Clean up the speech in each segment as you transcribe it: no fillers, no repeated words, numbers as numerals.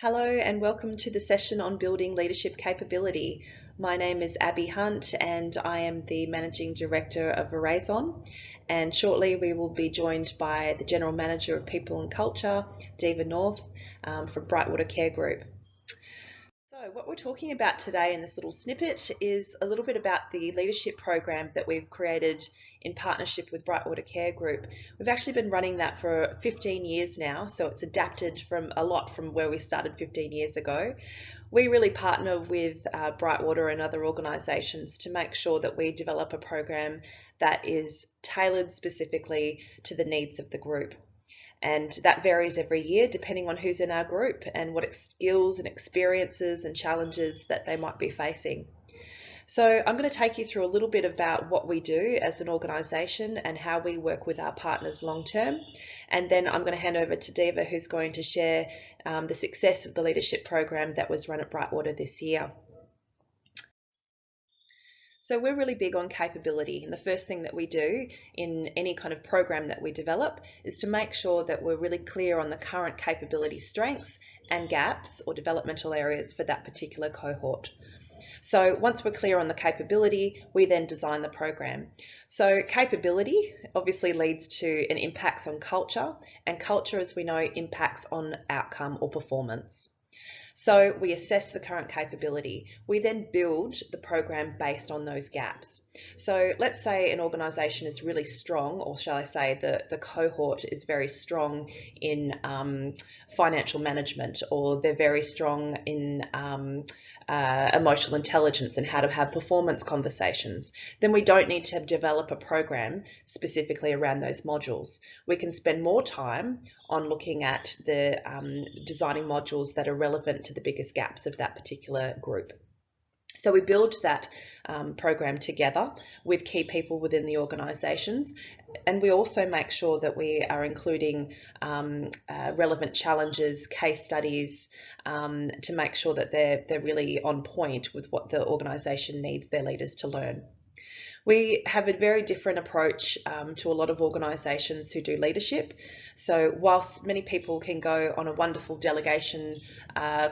Hello and welcome to the session on building leadership capability. My name is Abby Hunt and I am the Managing Director of Veraison, and shortly we will be joined by the General Manager of People and Culture, Deva from Brightwater Care Group. So what we're talking about today in this little snippet is a little bit about the leadership program that we've created in partnership with Brightwater Care Group. We've actually been running that for 15 years now, so it's adapted from a lot from where we started 15 years ago. We really partner with Brightwater and other organisations to make sure that we develop a program that is tailored specifically to the needs of the group. And that varies every year depending on who's in our group and what skills and experiences and challenges that they might be facing. So I'm going to take you through a little bit about what we do as an organisation and how we work with our partners long term. And then I'm going to hand over to Deva, who's going to share the success of the leadership program that was run at Brightwater this year. So we're really big on capability, and the first thing that we do in any kind of program that we develop is to make sure that we're really clear on the current capability strengths and gaps or developmental areas for that particular cohort. So once we're clear on the capability, we then design the program. So capability obviously leads to and impacts on culture, and culture, as we know, impacts on outcome or performance. So we assess the current capability. We then build the program based on those gaps. So let's say an organisation is really strong, or shall I say the cohort is very strong in financial management, or they're very strong in emotional intelligence and how to have performance conversations. Then we don't need to develop a program specifically around those modules. We can spend more time on looking at the designing modules that are relevant to the biggest gaps of that particular group. So we build that program together with key people within the organisations, and we also make sure that we are including relevant challenges, case studies, to make sure that they're really on point with what the organisation needs their leaders to learn. We have a very different approach to a lot of organisations who do leadership. So whilst many people can go on a wonderful delegation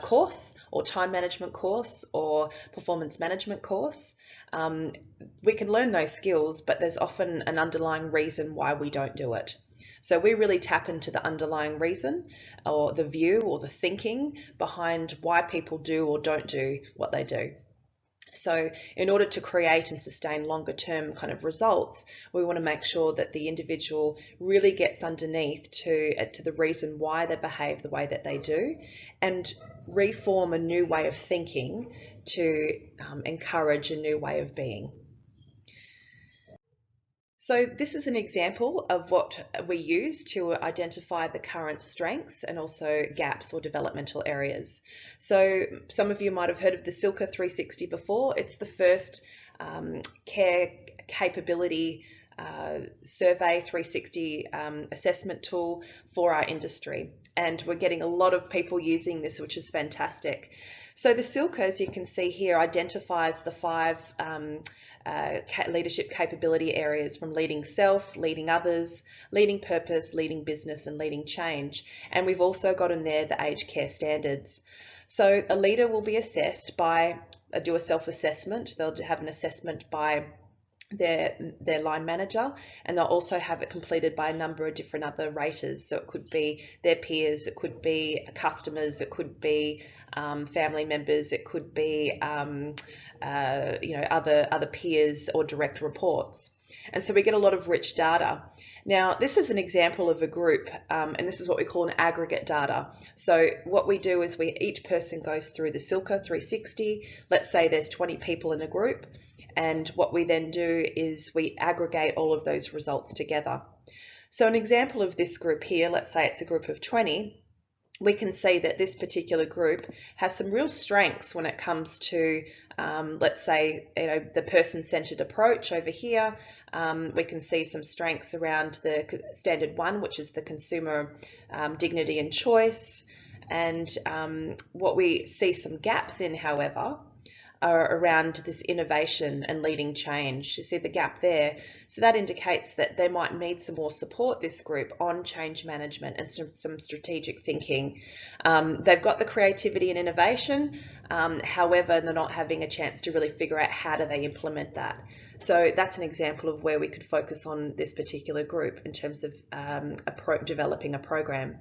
course or time management course or performance management course, we can learn those skills, but there's often an underlying reason why we don't do it. So we really tap into the underlying reason or the view or the thinking behind why people do or don't do what they do. So in order to create and sustain longer term kind of results, we want to make sure that the individual really gets underneath to the reason why they behave the way that they do, and reform a new way of thinking to encourage a new way of being. So this is an example of what we use to identify the current strengths and also gaps or developmental areas. So some of you might have heard of the Silke 360 before. It's the first care capability survey 360 assessment tool for our industry. And we're getting a lot of people using this, which is fantastic. So the Silke, as you can see here, identifies the 5 leadership capability areas, from leading self, leading others, leading purpose, leading business, and leading change. And we've also got in there the aged care standards. So a leader will be assessed by, do a self-assessment. They'll have an assessment by their line manager, and they'll also have it completed by a number of different other raters. So it could be their peers, it could be customers, it could be family members, it could be other peers or direct reports. And so we get a lot of rich data. Now, this is an example of a group, and this is what we call an aggregate data. So what we do is each person goes through the Silke 360. Let's say there's 20 people in a group, and what we then do is we aggregate all of those results together. So an example of this group here, let's say it's a group of 20, we can see that this particular group has some real strengths when it comes to, let's say, the person-centered approach over here. We can see some strengths around the standard 1, which is the consumer dignity and choice. And what we see some gaps in, however, are around this innovation and leading change. You see the gap there. So that indicates that they might need some more support, this group, on change management and some strategic thinking. They've got the creativity and innovation, however, they're not having a chance to really figure out how do they implement that. So that's an example of where we could focus on this particular group in terms of developing a program.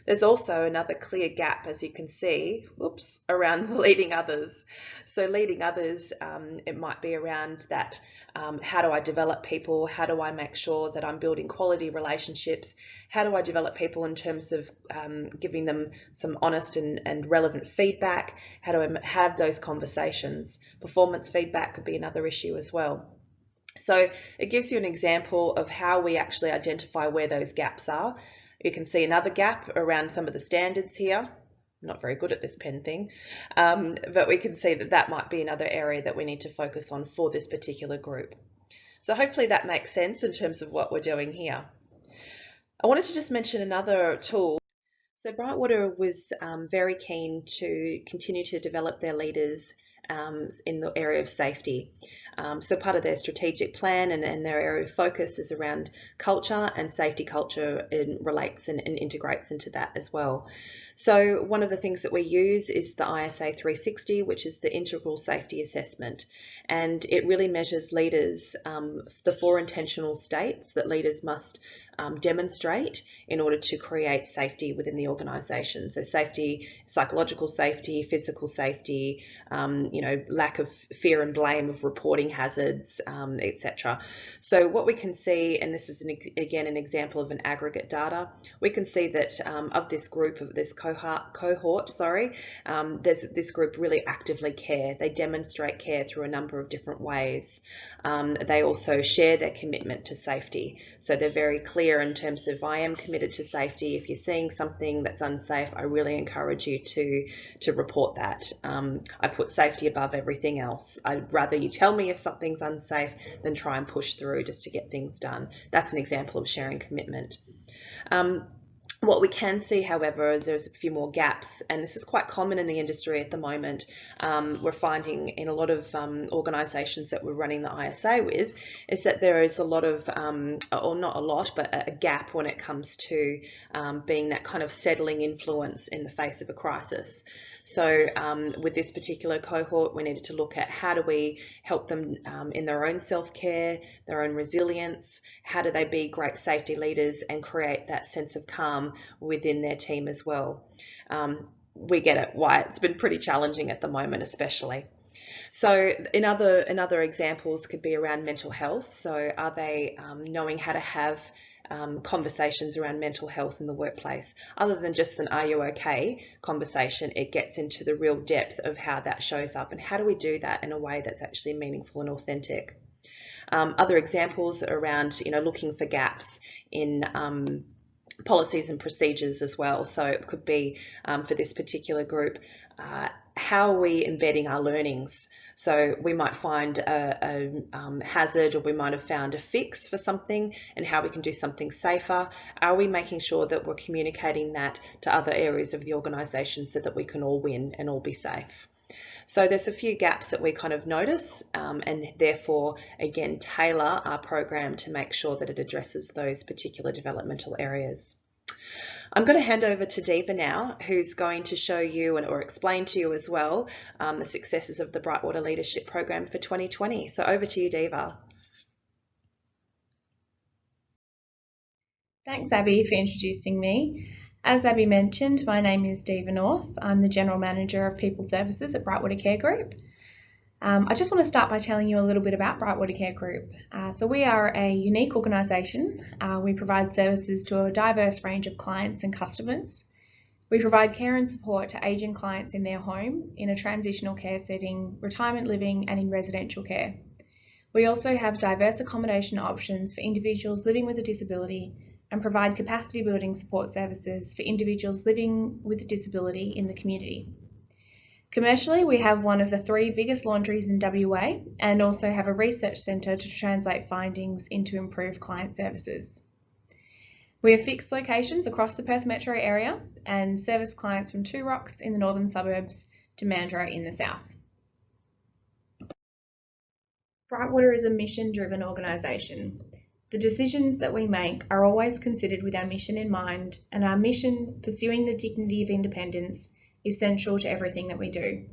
There's also another clear gap, as you can see, around leading others. So leading others, it might be around that, how do I develop people? How do I make sure that I'm building quality relationships? How do I develop people in terms of giving them some honest and relevant feedback? How do I have those conversations? Performance feedback could be another issue as well. So it gives you an example of how we actually identify where those gaps are. You can see another gap around some of the standards here. I'm not very good at this pen thing, but we can see that that might be another area that we need to focus on for this particular group. So hopefully that makes sense in terms of what we're doing here. I wanted to just mention another tool. So Brightwater was very keen to continue to develop their leaders in the area of safety. So part of their strategic plan and their area of focus is around culture, and safety culture relates and integrates into that as well. So one of the things that we use is the ISA 360, which is the Integral Safety Assessment, and it really measures leaders, the 4 intentional states that leaders must demonstrate in order to create safety within the organisation. So safety, psychological safety, physical safety, lack of fear and blame of reporting hazards, etc. So what we can see, and this is again an example of an aggregate data, we can see that of this group, of this cohort, there's this group really actively care. They demonstrate care through a number of different ways. They also share their commitment to safety. So they're very clear in terms of, I am committed to safety. If you're seeing something that's unsafe, I really encourage you to report that. I put safety above everything else. I'd rather you tell me if something's unsafe than try and push through just to get things done. That's an example of sharing commitment. What we can see, however, is there's a few more gaps, and this is quite common in the industry at the moment. We're finding in a lot of organisations that we're running the ISA with, is that there is a lot of, or not a lot, but a gap when it comes to being that kind of settling influence in the face of a crisis. So with this particular cohort, we needed to look at how do we help them in their own self-care, their own resilience, how do they be great safety leaders and create that sense of calm within their team as well. We get it, why it's been pretty challenging at the moment especially. So in other examples could be around mental health. So are they knowing how to have conversations around mental health in the workplace? Other than just an "are you okay" conversation, it gets into the real depth of how that shows up and how do we do that in a way that's actually meaningful and authentic. Other examples are around looking for gaps in policies and procedures as well. So it could be for this particular group, how are we embedding our learnings? So we might find a hazard, or we might have found a fix for something, and how we can do something safer. Are we making sure that we're communicating that to other areas of the organisation so that we can all win and all be safe? So there's a few gaps that we kind of notice, and therefore, again, tailor our program to make sure that it addresses those particular developmental areas. I'm going to hand over to Deva now, who's going to show you or explain to you as well the successes of the Brightwater Leadership Program for 2020. So over to you, Deva. Thanks, Abby, for introducing me. As Abby mentioned, my name is Deva North. I'm the General Manager of People Services at Brightwater Care Group. I just want to start by telling you a little bit about Brightwater Care Group. So we are a unique organisation. We provide services to a diverse range of clients and customers. We provide care and support to ageing clients in their home, in a transitional care setting, retirement living and in residential care. We also have diverse accommodation options for individuals living with a disability and provide capacity building support services for individuals living with a disability in the community. Commercially, we have one of the 3 biggest laundries in WA and also have a research centre to translate findings into improved client services. We have fixed locations across the Perth metro area and service clients from Two Rocks in the northern suburbs to Mandurah in the south. Brightwater is a mission-driven organisation. The decisions that we make are always considered with our mission in mind, and our mission, pursuing the dignity of independence, is central to everything that we do.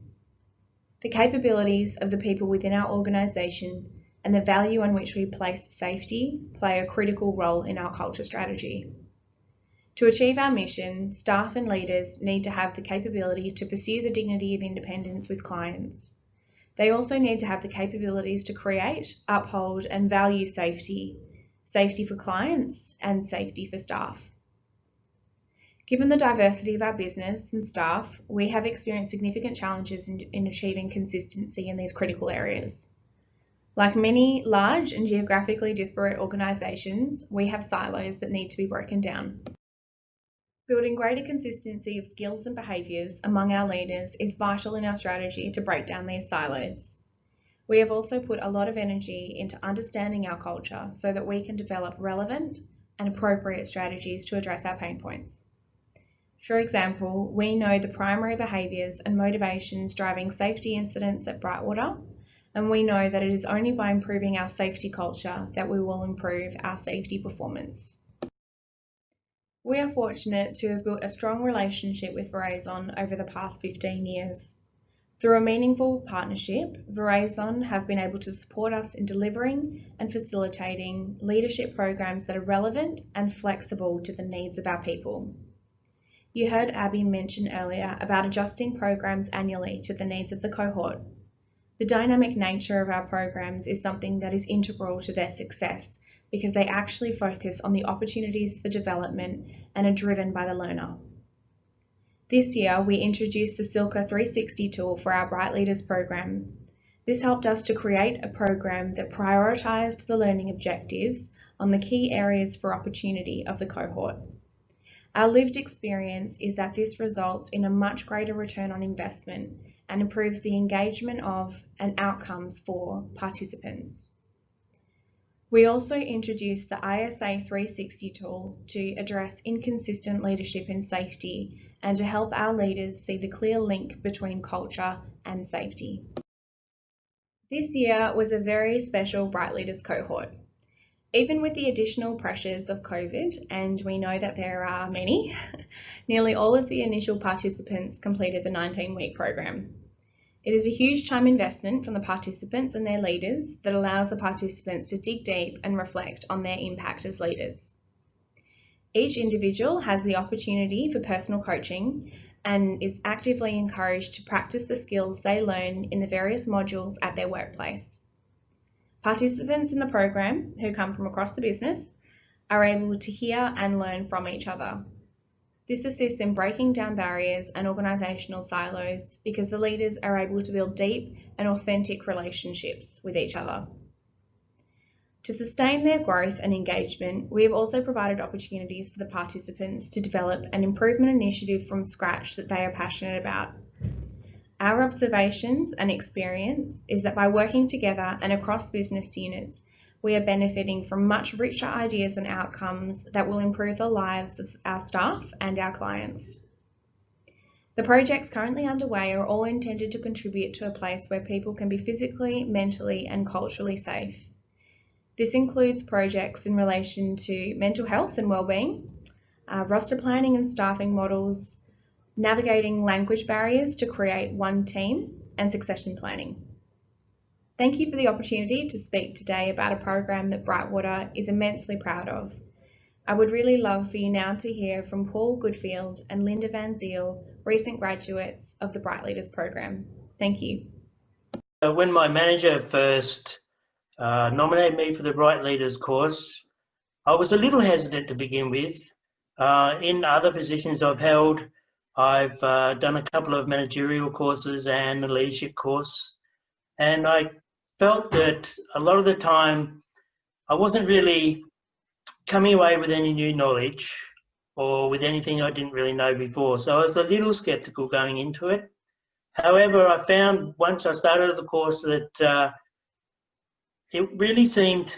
The capabilities of the people within our organisation and the value on which we place safety play a critical role in our culture strategy. To achieve our mission, staff and leaders need to have the capability to pursue the dignity of independence with clients. They also need to have the capabilities to create, uphold and value safety for clients and safety for staff. Given the diversity of our business and staff, we have experienced significant challenges in achieving consistency in these critical areas. Like many large and geographically disparate organisations, we have silos that need to be broken down. Building greater consistency of skills and behaviours among our leaders is vital in our strategy to break down these silos. We have also put a lot of energy into understanding our culture so that we can develop relevant and appropriate strategies to address our pain points. For example, we know the primary behaviours and motivations driving safety incidents at Brightwater, and we know that it is only by improving our safety culture that we will improve our safety performance. We are fortunate to have built a strong relationship with Veraison over the past 15 years. Through a meaningful partnership, Veraison have been able to support us in delivering and facilitating leadership programs that are relevant and flexible to the needs of our people. You heard Abby mention earlier about adjusting programs annually to the needs of the cohort. The dynamic nature of our programs is something that is integral to their success because they actually focus on the opportunities for development and are driven by the learner. This year, we introduced the Silke 360 tool for our Bright Leaders program. This helped us to create a program that prioritised the learning objectives on the key areas for opportunity of the cohort. Our lived experience is that this results in a much greater return on investment and improves the engagement of and outcomes for participants. We also introduced the ISA 360 tool to address inconsistent leadership in safety and to help our leaders see the clear link between culture and safety. This year was a very special Bright Leaders cohort. Even with the additional pressures of COVID, and we know that there are many, nearly all of the initial participants completed the 19-week program. It is a huge time investment from the participants and their leaders that allows the participants to dig deep and reflect on their impact as leaders. Each individual has the opportunity for personal coaching and is actively encouraged to practice the skills they learn in the various modules at their workplace. Participants in the program, who come from across the business, are able to hear and learn from each other. This assists in breaking down barriers and organisational silos because the leaders are able to build deep and authentic relationships with each other. To sustain their growth and engagement, we have also provided opportunities for the participants to develop an improvement initiative from scratch that they are passionate about. Our observations and experience is that by working together and across business units, we are benefiting from much richer ideas and outcomes that will improve the lives of our staff and our clients. The projects currently underway are all intended to contribute to a place where people can be physically, mentally and culturally safe. This includes projects in relation to mental health and wellbeing, roster planning and staffing models, navigating language barriers to create one team, and succession planning. Thank you for the opportunity to speak today about a program that Brightwater is immensely proud of. I would really love for you now to hear from Paul Goodfield and Linda Van Ziel, recent graduates of the Bright Leaders program. Thank you. When my manager first nominated me for the Bright Leaders course, I was a little hesitant to begin with. In other positions I've held, I've done a couple of managerial courses and a leadership course, and I felt that a lot of the time I wasn't really coming away with any new knowledge or with anything I didn't really know before. So I was a little sceptical going into it. However, I found once I started the course that it really seemed,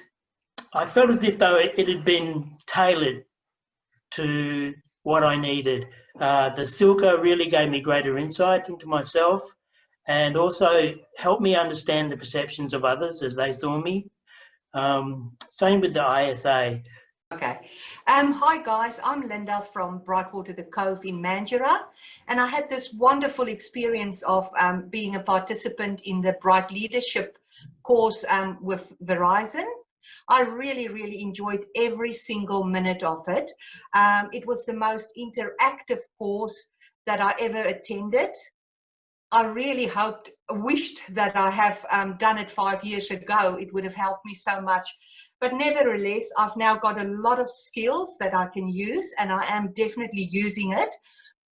I felt as if though it had been tailored to what I needed. The Silke really gave me greater insight into myself, and also helped me understand the perceptions of others as they saw me. Same with the ISA. Okay. Hi guys, I'm Linda from Brightwater, the Cove in Mandurah, and I had this wonderful experience of being a participant in the Bright Leadership course with Veraison. I really enjoyed every single minute of it. It was the most interactive course that I ever attended. I really wished that I have done it 5 years ago. It would have helped me so much. But nevertheless, I've now got a lot of skills that I can use, and I am definitely using it.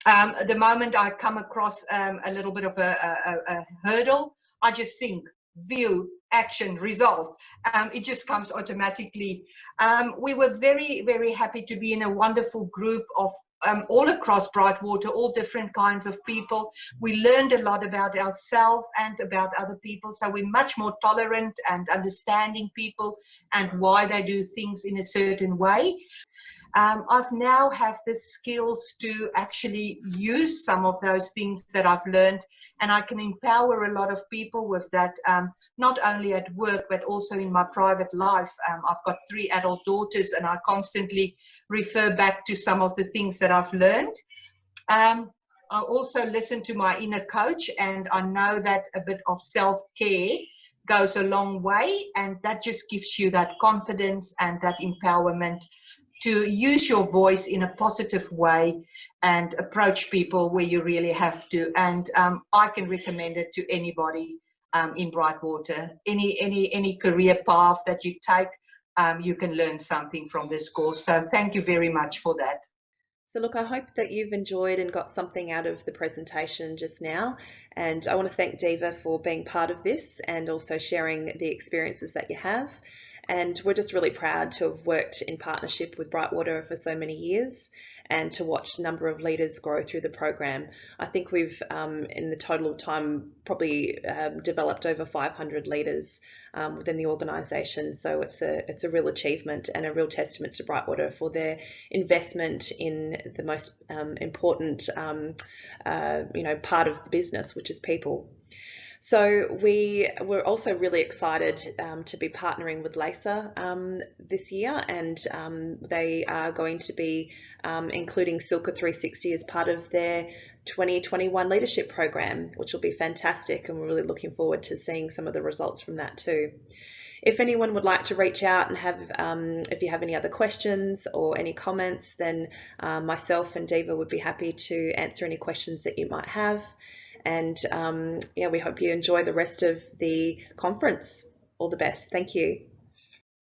The moment I come across a little bit of a hurdle, I just think, view, action, resolve. It just comes automatically. We were very happy to be in a wonderful group of all across Brightwater, all different kinds of people. We learned a lot about ourselves and about other people, so we're much more tolerant and understanding people and why they do things in a certain way. I've now have the skills to actually use some of those things that I've learned, and I can empower a lot of people with that, not only at work, but also in my private life. I've got 3 adult daughters, and I constantly refer back to some of the things that I've learned. I also listen to my inner coach, and I know that a bit of self-care goes a long way, and that just gives you that confidence and that empowerment to use your voice in a positive way and approach people where you really have to. And I can recommend it to anybody in Brightwater. Any career path that you take, you can learn something from this course. So thank you very much for that. So look, I hope that you've enjoyed and got something out of the presentation just now. And I want to thank Deva for being part of this and also sharing the experiences that you have. And we're just really proud to have worked in partnership with Brightwater for so many years and to watch the number of leaders grow through the program. I think we've, in the total of time, probably developed over 500 leaders within the organisation. So it's a real achievement and a real testament to Brightwater for their investment in the most important part of the business, which is people. So we were also really excited to be partnering with LASA this year, and they are going to be including Silke 360 as part of their 2021 leadership program, which will be fantastic, and we're really looking forward to seeing some of the results from that too. If anyone would like to reach out and have, if you have any other questions or any comments, then myself and Deva would be happy to answer any questions that you might have. And yeah, we hope you enjoy the rest of the conference. All the best. Thank you.